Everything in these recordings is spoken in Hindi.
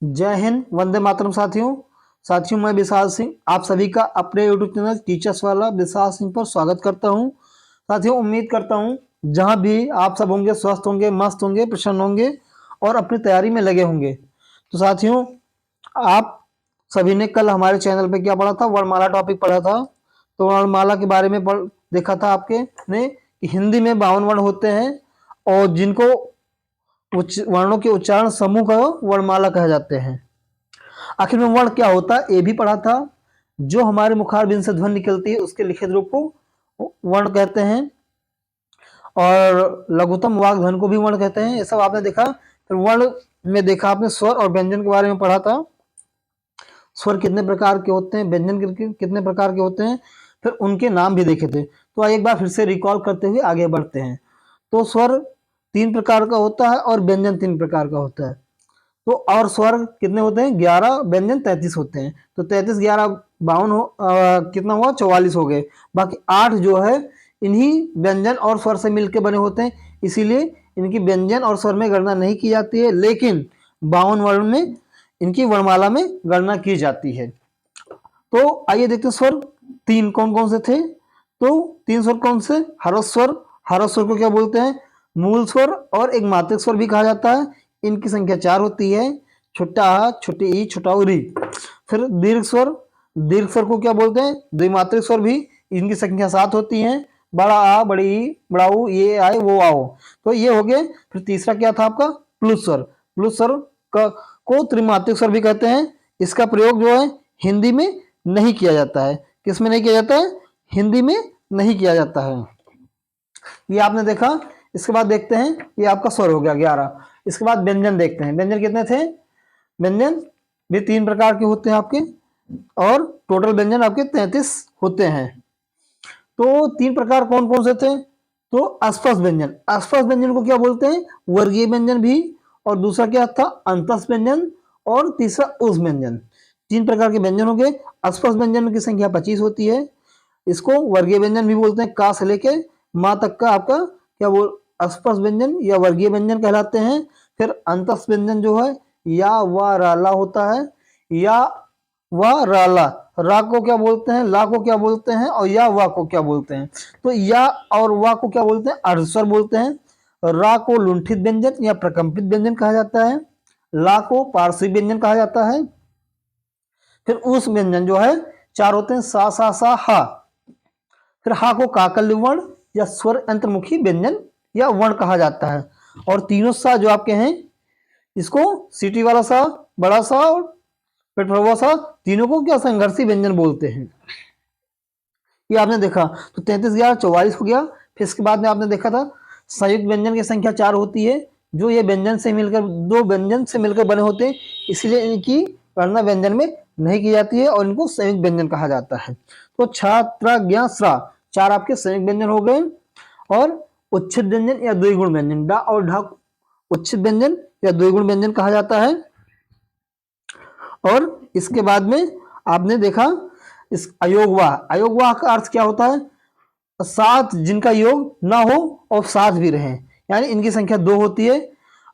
जय हिंद, वंदे मातरम साथियों मैं विशाल सिंह आप सभी का अपने यूट्यूब चैनल टीचर्स वाला विशाल सिंह पर स्वागत करता हूं। साथियों, उम्मीद करता हूं जहां भी आप सब होंगे स्वस्थ होंगे, मस्त होंगे, प्रसन्न होंगे और अपनी तैयारी में लगे होंगे। तो साथियों, आप सभी ने कल हमारे चैनल पे क्या पढ़ा था? वर्णमाला टॉपिक पढ़ा था। तो वर्णमाला के बारे में देखा था आपके ने कि हिंदी में 52 वर्ण होते हैं और जिनको वर्णों के उच्चारण समूह को वर्णमाला कहा जाते हैं। आखिर में वर्ण क्या होता है ये भी पढ़ा था। जो हमारे मुखारबिंद से ध्वनि निकलती है उसके लिखित रूप को वर्ण कहते हैं और लघुत्तम वाग ध्वनि को भी वर्ण कहते हैं। ये सब आपने देखा। फिर वर्ण में देखा आपने स्वर और व्यंजन के बारे में पढ़ा था। स्वर कितने प्रकार के होते हैं, व्यंजन कितने प्रकार के होते हैं, फिर उनके नाम भी देखे थे। तो एक बार फिर से रिकॉल करते हुए आगे बढ़ते हैं। तो स्वर 3 प्रकार का होता है और व्यंजन 3 प्रकार का होता है। तो और स्वर कितने होते हैं? 11, व्यंजन 33 होते हैं। तो 33 11 52 कितना हुआ? 44 हो गए। बाकी 8 जो है इन्हीं व्यंजन और स्वर से मिलकर बने होते हैं, इसीलिए इनकी व्यंजन और स्वर में गणना नहीं की जाती है, लेकिन 52 वर्ण में इनकी वर्णमाला में गणना की जाती है। तो आइए देखते हैं स्वर 3 कौन कौन से थे। तो 3 स्वर कौन से? हरस्वर। हरस्वर को क्या बोलते हैं? मूल स्वर और एक मात्रिक स्वर भी कहा जाता है। इनकी संख्या 4 होती है, छोटा आ, छोटी ई, छोटा उरी। फिर दीर्घ स्वर। दीर्घ स्वर को क्या बोलते हैं? द्विमात्रिक स्वर भी। इनकी संख्या 7 होती है, बड़ा आ, बड़ी ई, बड़ा ऊ, ये आए, वो आओ। तो ये हो गए। फिर तीसरा क्या था आपका? प्लुत स्वर। प्लुत स्वर को त्रिमात्रिक स्वर भी कहते हैं। इसका प्रयोग जो है हिंदी में नहीं किया जाता है। किस में नहीं किया जाता है? हिंदी में नहीं किया जाता है। ये आपने देखा। इसके बाद देखते हैं, ये आपका स्वर हो गया 11। इसके बाद व्यंजन देखते हैं। व्यंजन कितने थे? व्यंजन भी 3 प्रकार के होते हैं आपके और टोटल व्यंजन आपके 33 होते हैं। तो 3 प्रकार कौन कौन से थे? तो अस्पष्ट व्यंजन। अस्पष्ट व्यंजन को क्या बोलते हैं? वर्गीय व्यंजन भी। और दूसरा क्या था? अंतस्थ व्यंजन। और तीसरा उस व्यंजन। 3 प्रकार के व्यंजन हो गए। अस्पष्ट व्यंजन की संख्या 25 होती है। इसको वर्गीय व्यंजन भी बोलते हैं। का से लेके माँ तक का आपका क्या बोल अस्पष्ट व्यंजन या वर्गीय व्यंजन कहलाते हैं। फिर अंतस्थ व्यंजन जो है या व राला होता है, या व राला। रा को क्या बोलते हैं? ला को क्या बोलते हैं? और या वा को क्या बोलते हैं? तो या और वा को क्या बोलते हैं? अर्धस्वर बोलते हैं। रा को लुंठित व्यंजन या प्रकंपित व्यंजन कहा जाता है। ला को पार्श्वी व्यंजन कहा जाता है। फिर उस व्यंजन जो है 4 होते हैं, सा सा सा हा। फिर हा को काकल्य वर्ण या स्वर अंतर्मुखी व्यंजन या वर्ण कहा जाता है। और तीनों सा जो आपके हैं इसको सीटी वाला सा, बड़ा सा और पेट्रोवा सा, तीनों को क्या संघर्षी व्यंजन बोलते हैं। ये आपने देखा। तो 33 11 44 हो गया। फिर इसके बाद में आपने देखा था संयुक्त व्यंजन की संख्या 4 होती है। जो ये व्यंजन से मिलकर, दो व्यंजन से मिलकर बने होते हैं, इसलिए इनकी गणना व्यंजन में नहीं की जाती है और इनको संयुक्त व्यंजन कहा जाता है। तो छात्र ज्ञ स्रा 4 आपके संयुक्त व्यंजन हो गए। और उच्छिद व्यंजन या द्विगुण व्यंजन, डा और ढा उच्छिद व्यंजन या द्विगुण व्यंजन कहा जाता है। और इसके बाद में आपने देखा इस अयोगवाह। अयोगवाह का अर्थ क्या होता है? 7 जिनका योग ना हो और 7 भी रहे, यानी इनकी संख्या 2 होती है।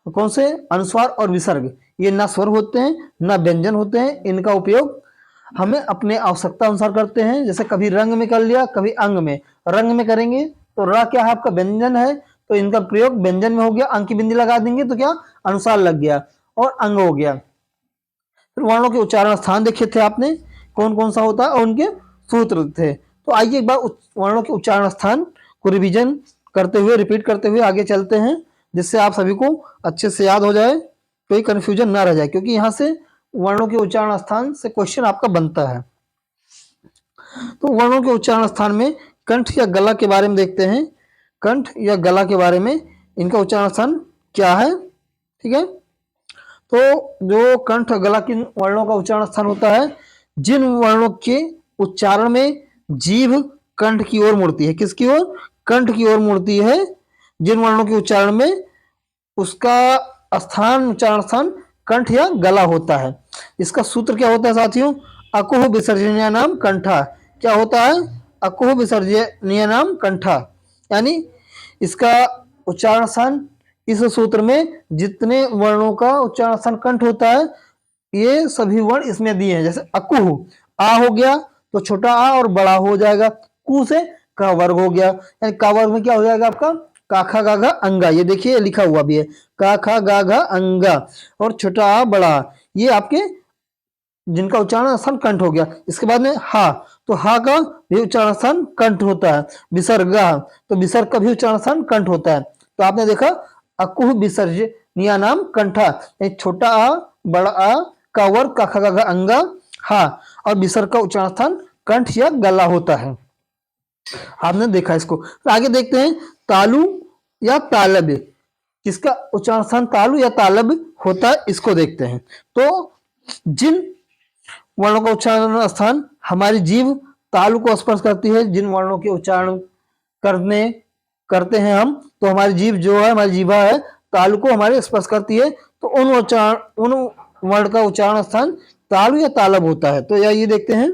कौन से? अनुस्वार और विसर्ग। ये ना स्वर होते हैं ना व्यंजन होते हैं। इनका उपयोग हमें अपने आवश्यकता अनुसार करते हैं। जैसे कभी रंग में कर लिया, कभी अंग में। रंग में करेंगे तो रा क्या है? आपका व्यंजन है, तो इनका प्रयोग व्यंजन में हो गया। अंक की बिंदी लगा देंगे तो क्या? अनुसार लग गया और अंग हो गया। फिर वर्णों के उच्चारण स्थान देखे थे आपने, कौन कौन सा होता है और उनके सूत्र थे। तो आइए एक बार वर्णों के उच्चारण स्थान को रिवीजन करते हुए, रिपीट करते हुए आगे चलते हैं, जिससे आप सभी को अच्छे से याद हो जाए, कोई कंफ्यूजन ना रह जाए, क्योंकि यहाँ से वर्णों के उच्चारण स्थान से क्वेश्चन आपका बनता है। तो वर्णों के उच्चारण स्थान में कंठ या गला के बारे में देखते हैं। कंठ या गला के बारे में इनका उच्चारण स्थान क्या है? ठीक है। तो जो कंठ और गला किन वर्णों का उच्चारण स्थान होता है? जिन वर्णों के उच्चारण में जीभ कंठ की ओर मुड़ती है। किसकी ओर? कंठ की ओर मुड़ती है। जिन वर्णों के उच्चारण में उसका स्थान, उच्चारण स्थान कंठ या गला होता है। इसका सूत्र क्या होता है साथियों? अकुह विसर्जनीय नाम कंठा। क्या होता है? अकुह विसर्जनीय नाम कंठा। यानी इसका उच्चारण स्थान, इस सूत्र में जितने वर्णों का उच्चारण स्थान कंठ होता है, ये सभी वर्ण इसमें दिए हैं। जैसे अकुह, आ हो गया तो छोटा आ और बड़ा हो जाएगा। कु से का वर्ग हो गया, यानी का वर्ग में क्या हो जाएगा आपका काखा गाघा अंगा। ये देखिए लिखा हुआ भी है काखा गाघा अंगा। और छोटा आ बड़ा आ, ये आपके जिनका उच्चारण स्थान कंठ हो गया। इसके बाद में हा, तो हा का भी उच्चारण स्थान कंठ होता है। विसर्गा, तो विसर्ग का भी उच्चारण स्थान कंठ होता है। तो आपने देखा अकुह विसर्जनीय नाम कंठा, छोटा आ बड़ा आ का वर्ग काखा गाघा अंगा हा, और विसर्ग का उच्चारण स्थान कंठ या गला होता है। आपने देखा इसको। आगे देखते हैं तालु या तालब, किसका उच्चारण स्थान तालु या तालब होता है, इसको देखते हैं। तो जिन वर्णों का उच्चारण स्थान हमारी जीभ तालु को स्पर्श करती है, जिन वर्णों के उच्चारण करते हैं हम, तो हमारी जीभ जो है, हमारी जीभा है, तालु को हमारे स्पर्श करती है। तो उन वर्ण का उच्चारण स्थान तालु या तालब होता है। तो ये देखते हैं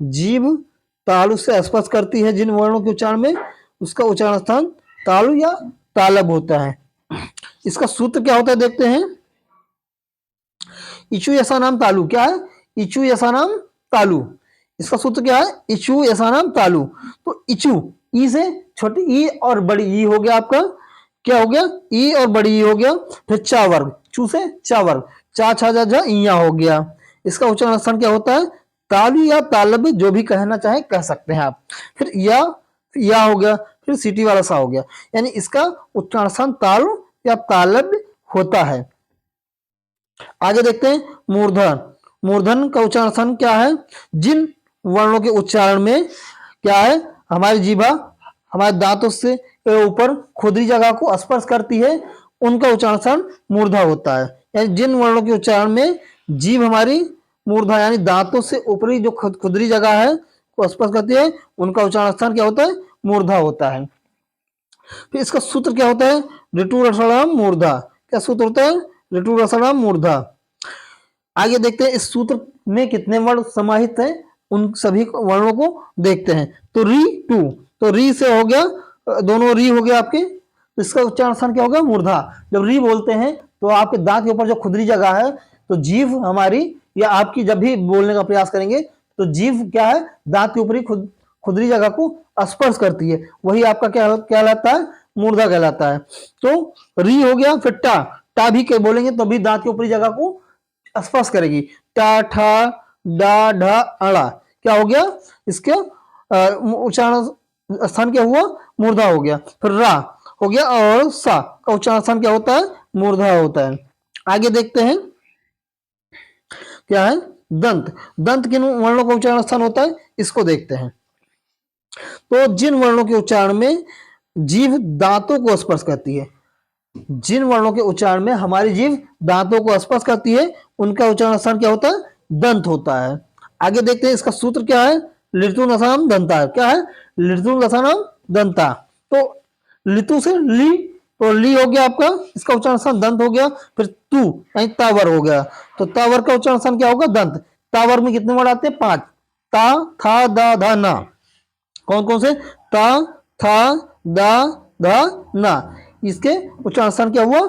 जीभ तालु से स्पर्श करती है जिन वर्णों के उच्चारण में, उसका उच्चारण स्थान तालु या तालब होता है। इसका सूत्र क्या होता है देखते हैं। इचु ऐसा नाम तालु, क्या है इचु ऐसा नाम तालु, इसका सूत्र क्या है इचु ऐसा नाम तालु। तो इचु ई से छोटी ई और बड़ी ई हो गया आपका, क्या हो गया ई और बड़ी ई हो गया। फिर चा वर्ग, चू से चा वर्ग, चा छा जा इया हो गया। इसका उच्चारण स्थान क्या होता है तालु या तालब, जो भी कहना चाहे कह सकते हैं आप। फिर या हो गया, फिर सीटी वाला सा हो गया, यानी इसका उच्चारण स्थान तालु या तालब होता है। आगे देखते हैं मूर्धन। मूर्धन का उच्चारण स्थान क्या है, जिन वर्णों के उच्चारण में क्या है हमारी जीभा हमारे दांतों से ऊपर खुदरी जगह को स्पर्श करती है, उनका उच्चारण स्थान मूर्धा होता है। यानी जिन वर्णों के उच्चारण में जीभ हमारी मूर्धा यानी दांतों से ऊपरी जो खुदरी जगह है को स्पर्श करती है, उनका उच्चारण स्थान क्या होता है मूर्धा होता है। फिर इसका सूत्र क्या होता है ऋतु रसणाम मूर्धा, क्या सूत्र होता है ऋतु रसणाम मूर्धा। आगे देखते हैं इस सूत्र में कितने वर्ण समाहित हैं, उन सभी वर्णों को देखते हैं। तो री टू, तो री से हो गया, दोनों री हो गया आपके, तो इसका उच्चारण स्थान क्या होगा मूर्धा। जब री बोलते हैं तो आपके दांत के ऊपर जो खुदरी जगह है, तो जीभ हमारी या आपकी जब भी बोलने का प्रयास करेंगे तो जीभ क्या है दांत के ऊपरी खुदरी जगह को स्पर्श करती है, वही आपका क्या कहलाता है मूर्धा कहलाता है। तो री हो गया, फिर टा, टा भी के बोलेंगे तो भी दांत के ऊपरी जगह को स्पर्श करेगी। टा ठा डा ढा अड़ा, क्या हो गया इसके उच्चारण स्थान क्या हुआ मूर्धा हो गया। फिर रा हो गया और सा का उच्चारण स्थान क्या होता है मूर्धा होता है। आगे देखते हैं क्या है दंत। दंत किन वर्णों का उच्चारण स्थान होता है, इसको देखते हैं। तो जिन वर्णों के उच्चारण में जीभ दांतों को स्पर्श करती है, जिन वर्णों के उच्चारण में हमारी जीभ दांतों को स्पर्श करती है, उनका उच्चारण स्थान क्या होता है दंत होता है। आगे देखते हैं इसका सूत्र क्या है लिटु नसाम दंता, क्या है लिटु नसाम दंता। तो लिटु से ली, तो ली हो गया आपका, इसका उच्चारण स्थान दंत हो गया। फिर तू यानी तावर हो गया, तो तावर का उच्चारण स्थान क्या होगा दंत। तावर में कितने वर्ड आते हैं 5, ता था दा धा ना। कौन कौन से ता था दा धा ना, इसके उच्चारण स्थान क्या हुआ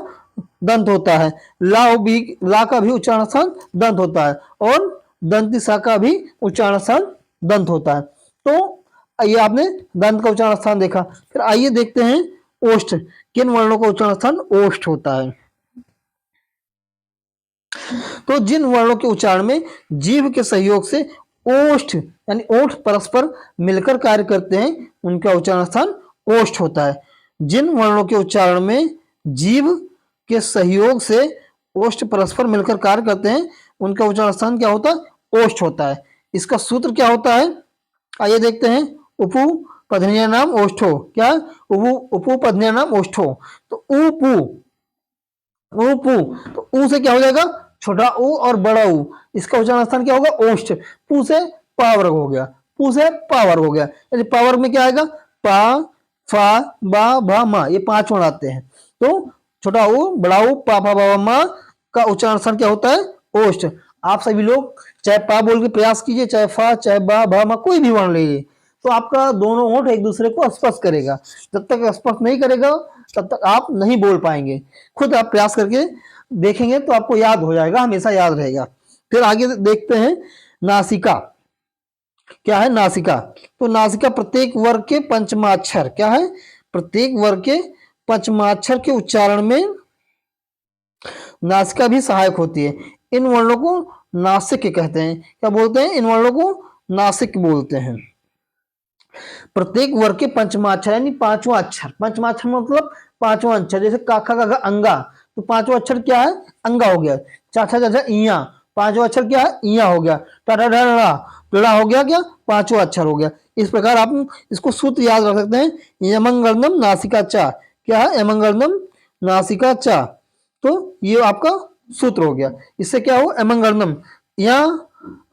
दंत होता है। ला का भी उच्चारण स्थान दंत होता है, और दंती सा का भी उच्चारण स्थान दंत होता है। तो ये आपने दंत का उच्चारण स्थान देखा। फिर आइए देखते हैं ओष्ठ, किन वर्णों का उच्चारण स्थान ओष्ठ होता है। तो जिन वर्णों के उच्चारण में जीभ के सहयोग से ओष्ठ यानी ओठ परस्पर मिलकर कार्य करते हैं, उनका उच्चारण स्थान ओष्ठ होता है। जिन वर्णों के उच्चारण में जीभ के सहयोग से ओष्ठ परस्पर मिलकर कार्य करते हैं, उनका उच्चारण स्थान क्या होता है ओष्ठ होता है। इसका सूत्र क्या होता है आइए देखते हैं। उपु पधनिया नाम ओष्ठो, क्या उपु पधनिया नाम ओष्ठो। तो उपु, उपु, तो ऊ से क्या हो जाएगा छोटा ऊ और बड़ा ऊ, इसका उच्चारण स्थान क्या होगा ओष्ठ। पू से पा वर्ग हो गया, पू से पा वर्ग हो गया, यानी पा वर्ग में क्या आएगा पा फा बा भा मा, ये 5 वर्ण आते हैं। तो छोटा ऊ बड़ा ऊ पा फा बा मा का उच्चारण स्थान क्या होता है ओष्ठ। आप सभी लोग चाहे पा बोल के प्रयास कीजिए, चाहे फा चाहे बा भा मा कोई भी वर्ण लीजिए, तो आपका दोनों होंठ एक दूसरे को स्पर्श करेगा। जब तक स्पर्श नहीं करेगा तब तक आप नहीं बोल पाएंगे। खुद आप प्रयास करके देखेंगे तो आपको याद हो जाएगा, हमेशा याद रहेगा। फिर आगे देखते हैं नासिका। क्या है नासिका? तो नासिका प्रत्येक वर्ग के पंचमाक्षर, क्या है? प्रत्येक वर्ग के पंचमाक्षर के उच्चारण में नासिका भी सहायक होती है। इन वर्णों को नासिक कहते हैं। क्या बोलते हैं? इन वर्णों को नासिक बोलते हैं। प्रत्येक वर्ग के पंचमाक्षर यानी पांचवा अक्षर, पंचमाक्षर मतलब पांचवा अक्षर, जैसे काखा काखा अंगा, तो पांचवा अक्षर क्या है? अंगा हो गया। चाचा चाचा इया, पांचवा अक्षर क्या है? इया हो गया। टाटा ढड़ा टेढ़ा हो गया, क्या? पांचवा अक्षर हो गया। इस प्रकार आप इसको सूत्र याद रख सकते हैं। यमंगलम नासिका चा, क्या है? यमंगलम नासिका चा, तो ये आपका सूत्र हो गया। इससे क्या हो? यमंगलम या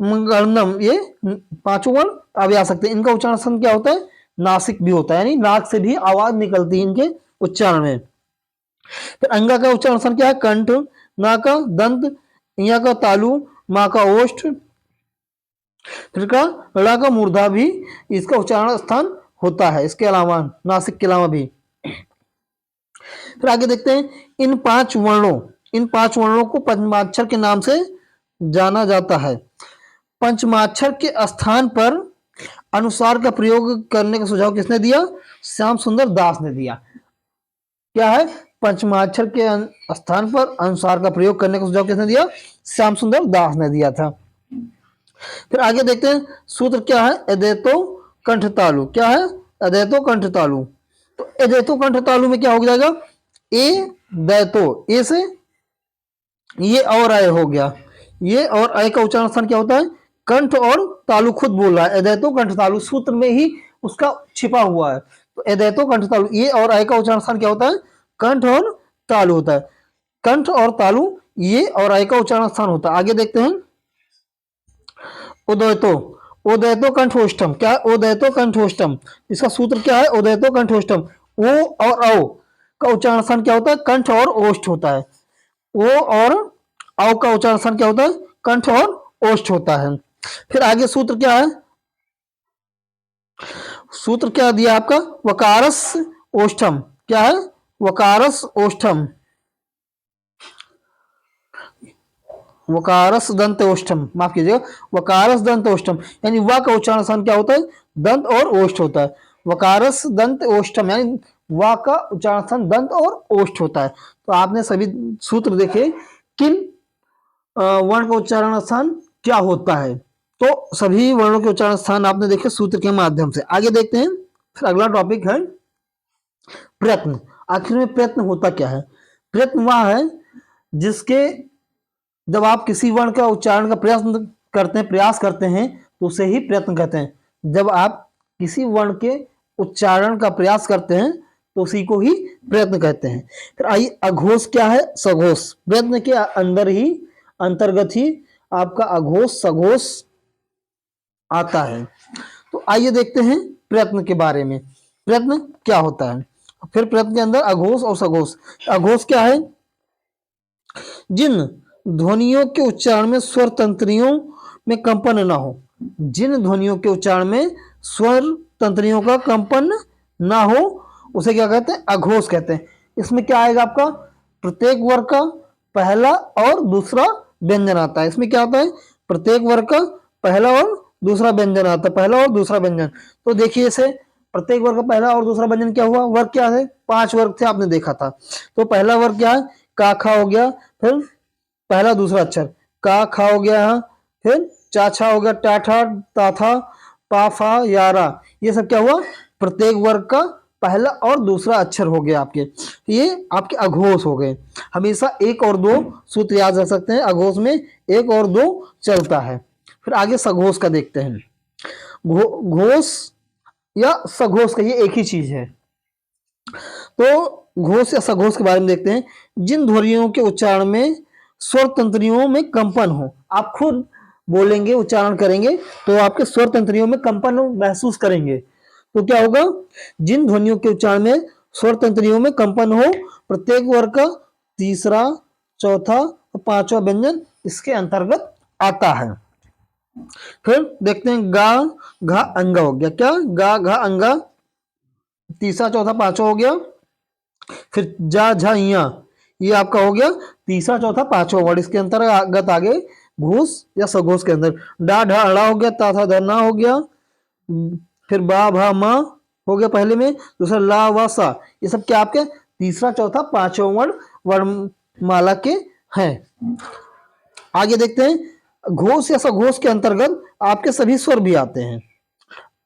मंगलम, ये पांचों वर्ण अब आ सकते हैं। इनका उच्चारण क्या होता है? नासिक भी होता है, यानी नाक से भी आवाज निकलती है इनके उच्चारण में। फिर अंगा का उच्चारण क्या है? कंठ, ना का दंत, या का तालु, माँ का ओष्ठ, फिर का ड़ा का मूर्धा भी इसका उच्चारण स्थान होता है। इसके अलावा नासिक के अलावा भी। फिर आगे देखते हैं इन पांच वर्णों को पंचमाक्षर के नाम से जाना जाता है। पंचमाक्षर के स्थान पर अनुसार का प्रयोग करने का सुझाव किसने दिया? श्याम सुंदर दास ने दिया। क्या है? पंचमाक्षर के स्थान पर अनुसार का प्रयोग करने का सुझाव किसने दिया? श्याम सुंदर दास ने दिया था। फिर आगे देखते हैं सूत्र क्या है? अदैतो कंठ तालु। क्या है? अदैतो कंठ तालु। तो अदैतो कंठ तालु में क्या हो जाएगा? ए दैतो, ए से ये और आय हो गया। ये और आय का उच्चारण स्थान क्या होता है? कंठ और तालु खुद बोल रहा है, अदैतो कंठ तालु, सूत्र में ही उसका छिपा हुआ है। तो अदैतो कंठ तालु, ये और आय का उच्चारण स्थान क्या होता है? कंठ और तालु होता है। कंठ और तालु, ये और आय का उच्चारण स्थान होता है। आगे देखते हैं उदयतो, उदयतो कंठोष्टम। क्या है? उदयतो कंठोष्टम, इसका सूत्र क्या है? उदयतो कंठोष्टम। ओ और औ का उच्चारण स्थान क्या होता है? कंठ और ओष्ठ होता है। ओ और औ का उच्चारण स्थान क्या होता है? कंठ और ओष्ठ होता है। फिर आगे सूत्र क्या है? सूत्र क्या दिया आपका? वकारस ओष्ठम। क्या है? वकारस ओष्ठम, वकारस दंत ओष्ठम, माफ कीजिएगा, वकारस दंत ओष्ठम, यानी वा का उच्चारण स्थान क्या होता है? दंत और ओष्ठ होता है। वकारस दंत ओष्ठम, यानी वा का उच्चारण स्थान दंत और ओष्ठ होता है। तो आपने सभी सूत्र देखे किन वर्ण का उच्चारण स्थान क्या होता है। तो सभी वर्णों के उच्चारण स्थान आपने देखे सूत्र के माध्यम से। आगे देखते हैं। फिर अगला टॉपिक है प्रयत्न। आखिर में प्रयत्न होता क्या है? प्रयत्न वह है जिसके जब आप किसी वर्ण का उच्चारण का प्रयास करते हैं तो उसे ही प्रयत्न कहते हैं। जब आप किसी वर्ण के उच्चारण का प्रयास करते हैं तो उसी को ही प्रयत्न कहते हैं। फिर आइए अघोष क्या है? सघोष। प्रयत्न के अंतर्गत ही आपका अघोष सघोष आता है। तो आइए देखते हैं प्रयत्न के बारे में। प्रयत्न क्या होता है? फिर प्रयत्न के अंदर अघोष और सघोष। अघोष क्या है? जिन ध्वनियों के उच्चारण में स्वर तंत्रियों में कंपन न हो, जिन ध्वनियों के उच्चारण में स्वर तंत्रियों का कंपन ना हो उसे क्या कहते हैं? अघोष कहते हैं। इसमें क्या आएगा आपका? प्रत्येक वर्ग का पहला और दूसरा व्यंजन आता है। इसमें क्या होता है? प्रत्येक वर्ग का पहला और दूसरा व्यंजन आता है, पहला और दूसरा व्यंजन। तो देखिए इसे प्रत्येक वर्ग का पहला और दूसरा व्यंजन क्या हुआ? वर्ग क्या है? 5 वर्ग थे, आपने देखा था। तो पहला वर्ग क्या है? का खा हो गया, फिर पहला दूसरा अक्षर का खा हो गया, फिर चाछा हो गया, टाठा ताथा पाफा यारा, ये सब क्या हुआ? प्रत्येक वर्ग का पहला और दूसरा अक्षर हो गया आपके। ये आपके अघोष हो गए। हमेशा 1 और 2 सूत्र याद रख सकते हैं। अघोष में 1 और 2 चलता है। फिर आगे सघोष का देखते हैं। घोष या सघोष का ये एक ही चीज है। तो घोष या सघोष के बारे में देखते हैं। जिन ध्वनियों के उच्चारण में स्वर तंत्रियों में कंपन हो, आप खुद बोलेंगे, उच्चारण करेंगे तो आपके स्वर तंत्रियों में कंपन महसूस करेंगे। तो क्या होगा? जिन ध्वनियों के उच्चारण में स्वर तंत्रियों में कंपन हो, प्रत्येक वर्ग का तीसरा, चौथा और पांचवा व्यंजन इसके अंतर्गत आता है। फिर देखते हैं गा घा अंगा हो गया। क्या? गा घा अंगा, तीसरा चौथा पांचवा हो गया। फिर जा झा इया, ये आपका हो गया तीसरा चौथा पांचवा वर्ड। इसके अंतर्गत आगे घोष या सघोष के अंदर। डा ढा अड़ा हो गया, ता था धरना हो गया, फिर बा भा मा हो गया पहले में, दूसरा ला वा सा, ये सब क्या आपके तीसरा चौथा पांचवा वर्ण वर्णमाला के हैं। आगे देखते हैं घोष या सघोष के अंतर्गत आपके सभी स्वर भी आते हैं।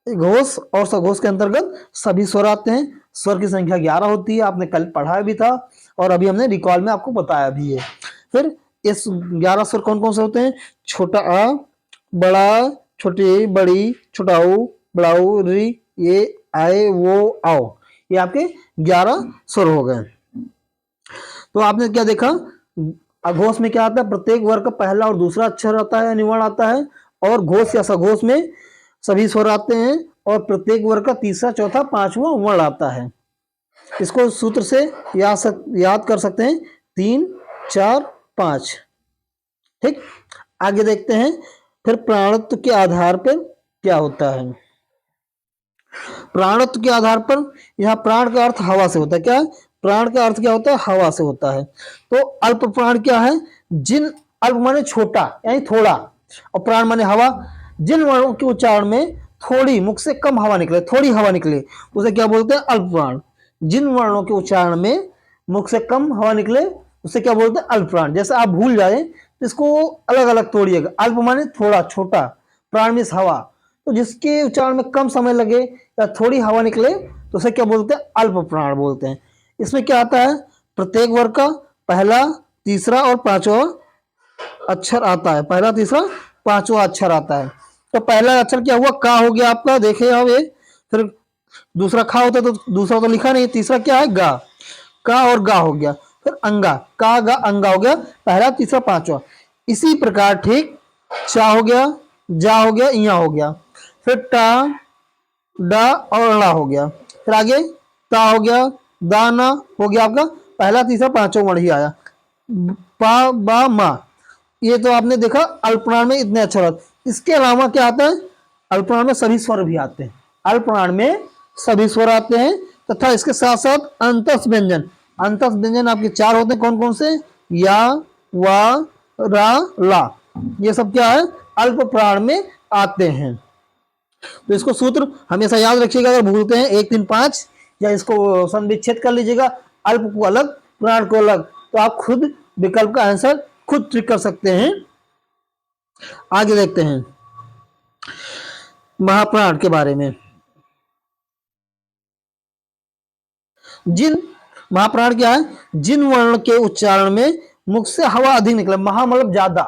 घोष और सघोष के अंतर्गत सभी स्वर आते हैं। स्वर की संख्या 11 होती है, आपने कल पढ़ा भी था और अभी हमने रिकॉल में आपको बताया भी है। फिर इस 11 स्वर कौन कौन से होते हैं? छोटा आ, बड़ा, छोटी, बड़ी, छोटाऊ, बड़ाऊ, री, ये, आए, वो, आओ, ये आपके 11 स्वर हो गए। तो आपने क्या देखा, अघोष में क्या आता है? प्रत्येक वर्ग का पहला और दूसरा अक्षर आता है, निवर्ण आता है। और घोष या सघोष में सभी स्वर आते हैं और प्रत्येक वर्ग का तीसरा चौथा पांचवा वर्ण आता है। इसको सूत्र से याद कर सकते हैं, 3 4 5। ठीक, आगे देखते हैं फिर प्राणत्व के आधार पर क्या होता है। प्राणत्व के आधार पर, यहाँ प्राण का अर्थ हवा से होता है। क्या प्राण का अर्थ क्या होता है? हवा से होता है। तो अल्प प्राण क्या है? जिन, अल्प माने छोटा यानी थोड़ा, और प्राण माने हवा, जिन वर्णों के उच्चारण में थोड़ी, मुख से कम हवा निकले, थोड़ी हवा निकले, उसे क्या बोलते हैं? अल्प प्राण। जिन वर्णों के उच्चारण में मुख से कम हवा निकले उसे क्या बोलते हैं? अल्प प्राण। जैसे आप भूल जाए तो इसको अलग अलग तोड़िएगा। अल्प माने थोड़ा, छोटा, प्राण मीन्स हवा, तो जिसके उच्चारण में कम समय लगे या थोड़ी हवा निकले तो उसे क्या बोलते हैं? अल्प प्राण बोलते हैं। इसमें क्या आता है? प्रत्येक वर्ग का पहला, तीसरा और पांचवा अक्षर आता है। पहला, तीसरा, पांचवा अक्षर आता है। तो पहला अक्षर क्या हुआ? का हो गया आपका, देखे अब ये। फिर दूसरा खा होता तो दूसरा तो लिखा नहीं। तीसरा क्या है? गा, का और गा हो गया। फिर अंगा, का गा अंगा हो गया, पहला, तीसरा, पांचवा। इसी प्रकार ठीक चा हो गया, जा हो गया, इया हो गया। फिर टा, डा और ड़ा हो गया। फिर आगे ता हो गया, दाना हो गया आपका पहला, तीसरा, पांचवा वर्ण ही आया। पा बा मा, ये तो आपने देखा अल्पप्राण में इतने अक्षर। इसके अलावा क्या आता है? अल्पप्राण में सभी स्वर भी आते हैं। अल्पप्राण में सभी स्वर आते हैं तथा इसके साथ साथ अंतस व्यंजन। अंतस व्यंजन आपके 4 होते हैं। कौन कौन से? या, वा, रा, ला, ये सब क्या है? अल्प प्राण में आते हैं। तो इसको सूत्र हमेशा याद रखिएगा, अगर भूलते हैं 1 3 5, या इसको संविच्छेद कर लीजिएगा, अल्प को अलग, प्राण को अलग, तो आप खुद विकल्प का आंसर खुद ट्रिक कर सकते हैं। आगे देखते हैं महाप्राण के बारे में। जिन, महाप्राण क्या है? जिन वर्ण के उच्चारण में मुख से हवा अधिक निकले, महा मतलब ज्यादा,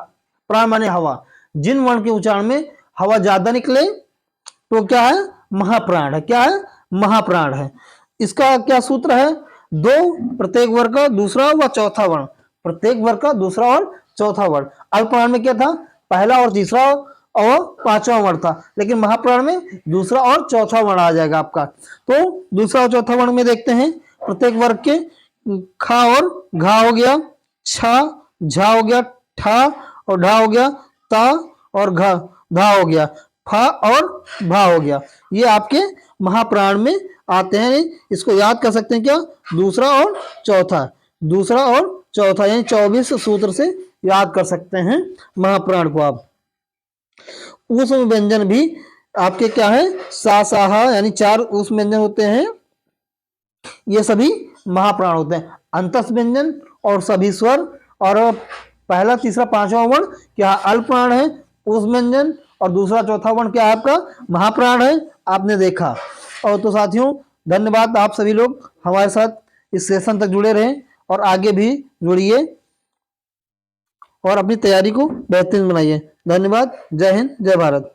प्राण माने हवा, जिन वर्ण के उच्चारण में हवा ज्यादा निकले तो क्या है? महाप्राण है। क्या है? महाप्राण है। इसका क्या सूत्र है? 2 प्रत्येक वर्ग का दूसरा व चौथा वर्ण, प्रत्येक वर्ग का दूसरा और चौथा वर्ण। अल्पप्राण में क्या था? पहला और तीसरा और पांचवा वर्ण था, लेकिन महाप्राण में दूसरा और चौथा वर्ण आ जाएगा आपका। तो दूसरा और चौथा वर्ण में देखते हैं, प्रत्येक वर्ग के खा और घा हो गया, छा, झा हो गया, ठा और ढा हो गया, ता और घा, धा हो गया, फा और भा हो गया। ये आपके महाप्राण में आते हैं। इसको याद कर सकते हैं क्या? दूसरा और चौथा, दूसरा और चौथा, यानी 24 सूत्र से याद कर सकते हैं महाप्राण को आप। ऊष्म व्यंजन भी आपके क्या है? सा, साहा, यानी 4 ऊष्म व्यंजन होते हैं। ये सभी महाप्राण होते हैं। अंतस व्यंजन और सभी स्वर और पहला, तीसरा, पांचवा वर्ण क्या? अल्पप्राण है। ऊष्म व्यंजन और दूसरा चौथा वर्ण क्या है आपका? महाप्राण है। आपने देखा। और तो साथियों धन्यवाद, आप सभी लोग हमारे साथ इस सेशन तक जुड़े रहें और आगे भी जुड़िए और अपनी तैयारी को बेहतरीन बनाइए। धन्यवाद। जय हिंद, जय भारत।